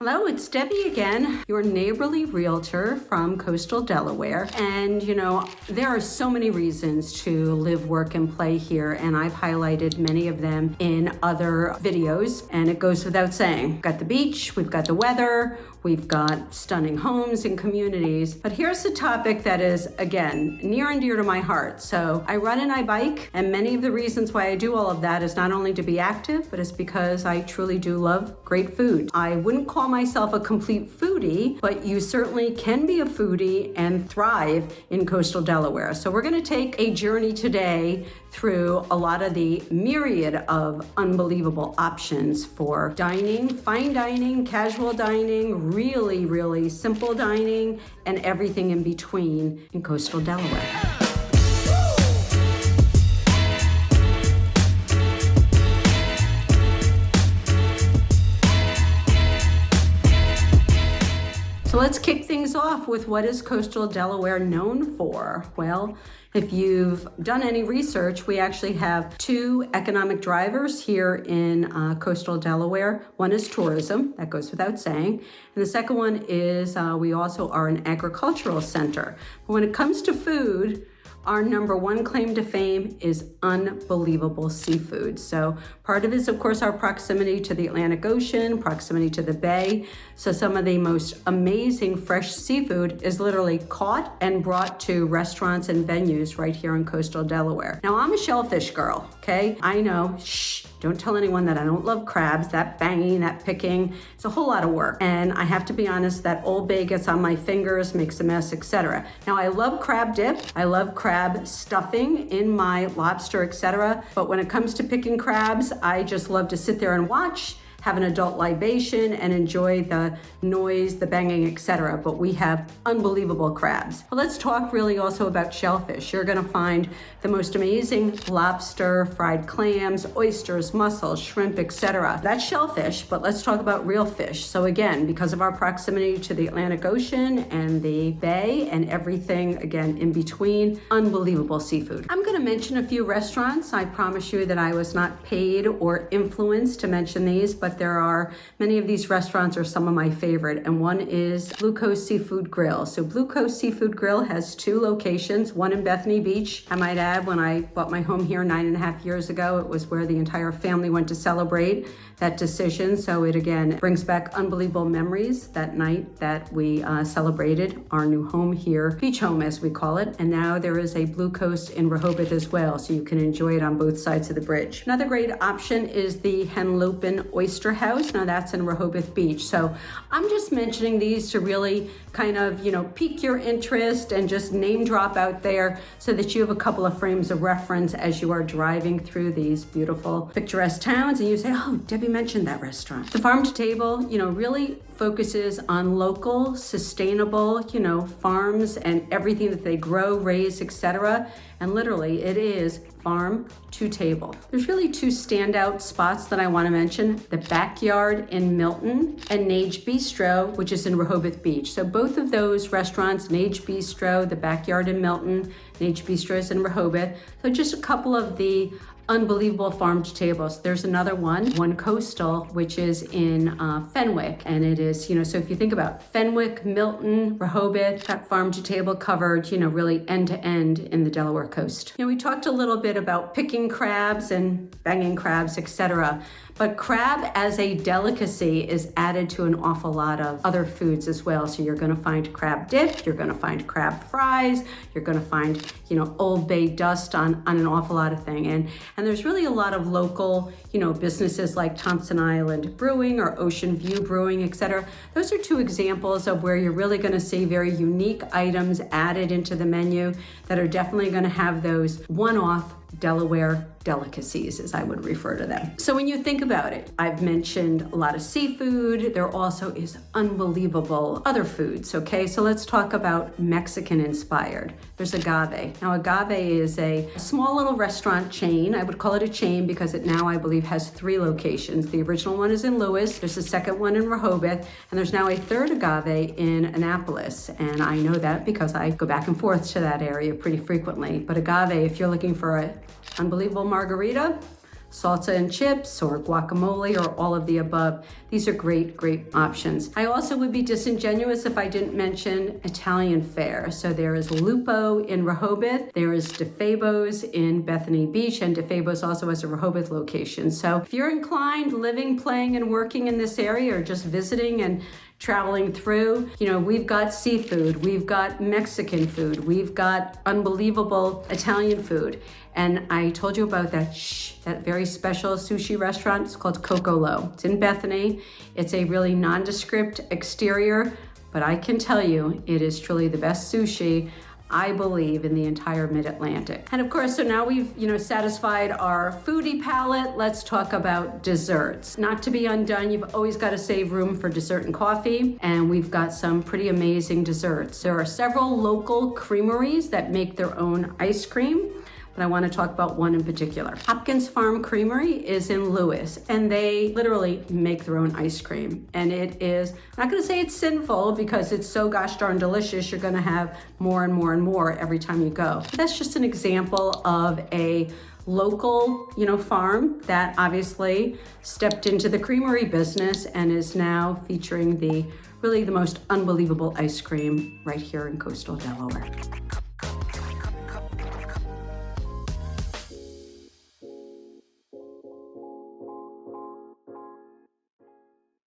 Hello, it's Debbie again, your neighborly realtor from Coastal Delaware. And there are so many reasons to live, work, and play here, and I've highlighted many of them in other videos, and it goes without saying. We've got the beach, we've got the weather, we've got stunning homes and communities. But here's a topic that is, again, near and dear to my heart. So I run and I bike, and many of the reasons why I do all of that is not only to be active, but it's because I truly do love great food. I wouldn't call myself a complete foodie, but you certainly can be a foodie and thrive in Coastal Delaware. So we're gonna take a journey today through a lot of the myriad of unbelievable options for dining, fine dining, casual dining, really, really simple dining, and everything in between in Coastal Delaware. So let's kick things off with what is Coastal Delaware known for? Well, if you've done any research, we actually have two economic drivers here in Coastal Delaware. One is tourism, that goes without saying. And the second one is we also are an agricultural center. But when it comes to food, our number one claim to fame is unbelievable seafood. So part of it is, of course, our proximity to the Atlantic Ocean, proximity to the bay. So some of the most amazing fresh seafood is literally caught and brought to restaurants and venues right here in Coastal Delaware. Now, I'm a shellfish girl, okay? I know, don't tell anyone that I don't love crabs. That banging, that picking, it's a whole lot of work. And I have to be honest, that Old Bay gets on my fingers, makes a mess, etc. Now, I love crab dip. I love crab stuffing in my lobster, etc. But when it comes to picking crabs, I just love to sit there and watch, have an adult libation, and enjoy the noise, the banging, etc. But we have unbelievable crabs. But let's talk really also about shellfish. You're gonna find the most amazing lobster, fried clams, oysters, mussels, shrimp, etc. That's shellfish, but let's talk about real fish. So again, because of our proximity to the Atlantic Ocean and the bay and everything, again, in between, unbelievable seafood. I'm gonna mention a few restaurants. I promise you that I was not paid or influenced to mention these, but there are many of these restaurants are some of my favorite, and one is Bluecoast Seafood Grill. So Bluecoast Seafood Grill has two locations, one in Bethany Beach. I might add, when I bought my home here 9.5 years ago, it was where the entire family went to celebrate that decision. So it again brings back unbelievable memories that night that we celebrated our new home here, beach home as we call it. And now there is a Bluecoast in Rehoboth as well, so you can enjoy it on both sides of the bridge. Another great option is the Henlopen Oyster House. Now that's in Rehoboth Beach. So I'm just mentioning these to really kind of, pique your interest and just name drop out there so that you have a couple of frames of reference as you are driving through these beautiful, picturesque towns and you say, oh, Debbie mentioned that restaurant. The farm to table, really focuses on local, sustainable, farms and everything that they grow, raise, etc. And literally it is farm to table. There's really two standout spots that I want to mention: the Backyard in Milton and Nage Bistro, which is in Rehoboth Beach. So both of those restaurants, Nage Bistro, the Backyard in Milton, Nage Bistro is in Rehoboth. So just a couple of the unbelievable farm to tables. There's another one Coastal, which is in Fenwick. And it is, so if you think about Fenwick, Milton, Rehoboth, that farm to table covered, really end to end in the Delaware coast. We talked a little bit about picking crabs and banging crabs, etc. But crab as a delicacy is added to an awful lot of other foods as well. So you're gonna find crab dip, you're gonna find crab fries, you're gonna find, Old Bay dust on an awful lot of things. And there's really a lot of local, businesses like Thompson Island Brewing or Ocean View Brewing, etc. Those are two examples of where you're really gonna see very unique items added into the menu that are definitely gonna have those one-off Delaware delicacies, as I would refer to them. So when you think about it, I've mentioned a lot of seafood. There also is unbelievable other foods, okay? So let's talk about Mexican inspired. There's Agave. Now Agave is a small little restaurant chain. I would call it a chain because it now, I believe, has 3 locations. The original one is in Lewis, there's a second one in Rehoboth, and there's now a third Agave in Annapolis. And I know that because I go back and forth to that area pretty frequently. But Agave, if you're looking for an unbelievable margarita, salsa and chips or guacamole or all of the above. These are great, great options. I also would be disingenuous if I didn't mention Italian fare. So there is Lupo in Rehoboth, there is DeFabo's in Bethany Beach, and DeFabo's also has a Rehoboth location. So if you're inclined, living, playing, and working in this area, or just visiting and traveling through, we've got seafood, we've got Mexican food, we've got unbelievable Italian food. And I told you about that very special sushi restaurant. It's called Cocolo. It's in Bethany. It's a really nondescript exterior, but I can tell you it is truly the best sushi, I believe, in the entire mid-Atlantic. And of course, so now we've, satisfied our foodie palate, let's talk about desserts. Not to be undone, you've always got to save room for dessert and coffee, and we've got some pretty amazing desserts. There are several local creameries that make their own ice cream, but I want to talk about one in particular. Hopkins Farm Creamery is in Lewis, and they literally make their own ice cream. And it is, I'm not going to say it's sinful because it's so gosh darn delicious, you're going to have more and more and more every time you go. But that's just an example of a local, farm that obviously stepped into the creamery business and is now featuring the most unbelievable ice cream right here in Coastal Delaware.